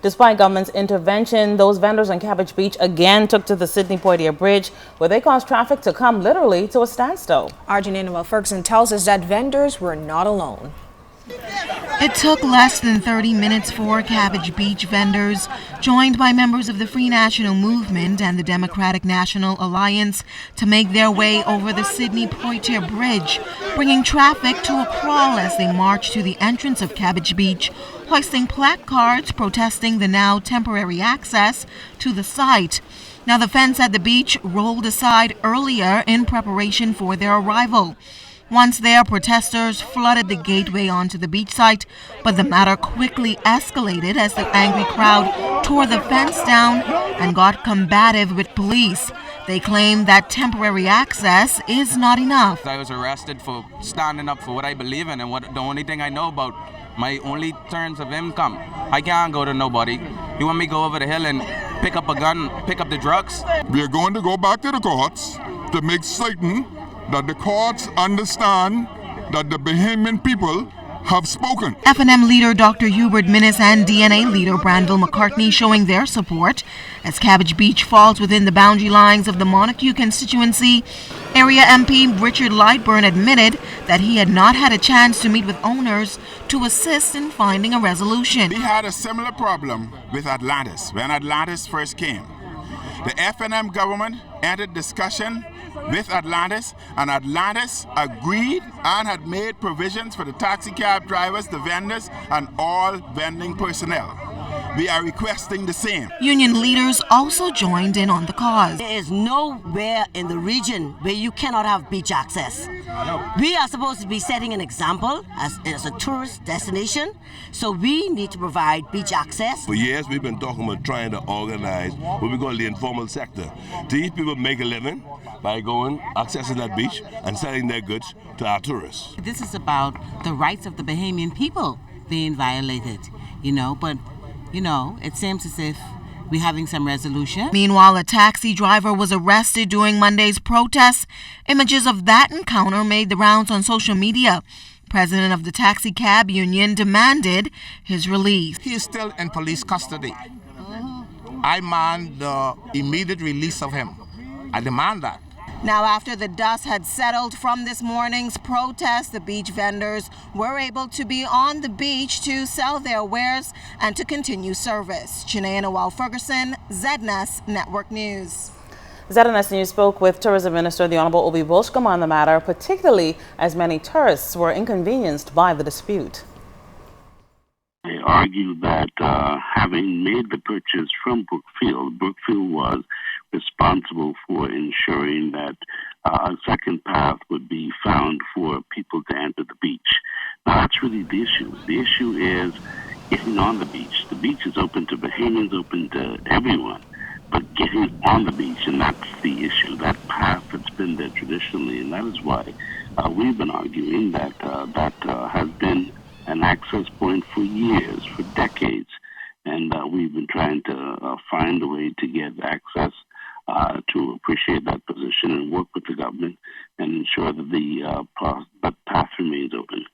Despite government's intervention, those vendors on Cabbage Beach again took to the Sidney Poitier Bridge, where they caused traffic to come literally to a standstill. Our Janine Ferguson tells us that vendors were not alone. It took less than 30 minutes for Cabbage Beach vendors, joined by members of the Free National Movement and the Democratic National Alliance, to make their way over the Sidney Poitier Bridge, bringing traffic to a crawl as they marched to the entrance of Cabbage Beach, hoisting placards protesting the now temporary access to the site. Now, the fence at the beach rolled aside earlier in preparation for their arrival. Once there, protesters flooded the gateway onto the beach site, but the matter quickly escalated as the angry crowd tore the fence down and got combative with police. They claim that temporary access is not enough. I was arrested for standing up for what I believe in and the only thing I know about my only terms of income. I can't go to nobody. You want me to go over the hill and pick up a gun, pick up the drugs? We are going to go back to the courts to make certain that the courts understand that the Bahamian people have spoken. FNM leader Dr. Hubert Minnis and DNA leader Brandel McCartney showing their support as Cabbage Beach falls within the boundary lines of the Montague constituency. Area MP Richard Lightburn admitted that he had not had a chance to meet with owners to assist in finding a resolution. We had a similar problem with Atlantis when Atlantis first came. The FNM government entered discussion with Atlantis, and Atlantis agreed and had made provisions for the taxi cab drivers, the vendors, and all vending personnel. We are requesting the same. Union leaders also joined in on the cause. There is nowhere in the region where you cannot have beach access. We are supposed to be setting an example as a tourist destination, so we need to provide beach access. For years, we've been talking about trying to organize what we call the informal sector. These people make a living by going, accessing that beach and selling their goods to our tourists. This is about the rights of the Bahamian people being violated, but it seems as if we're having some resolution. Meanwhile, a taxi driver was arrested during Monday's protests. Images of that encounter made the rounds on social media. President of the Taxi Cab Union demanded his release. He is still in police custody. I demand the immediate release of him. I demand that. Now, after the dust had settled from this morning's protest, the beach vendors were able to be on the beach to sell their wares and to continue service. Janine Ferguson, ZNS Network News. ZNS News spoke with Tourism Minister the Honorable Obi Bolshkam on the matter, particularly as many tourists were inconvenienced by the dispute. They argue that having made the purchase from Brookfield was responsible for ensuring that a second path would be found for people to enter the beach. Now, that's really the issue. The issue is getting on the beach. The beach is open to Bahamians, open to everyone, but getting on the beach, and that's the issue, that path that's been there traditionally, and that is why we've been arguing that that has been an access point for years, for decades, and we've been trying to find a way to get access to appreciate that position and work with the government and ensure that the path remains open.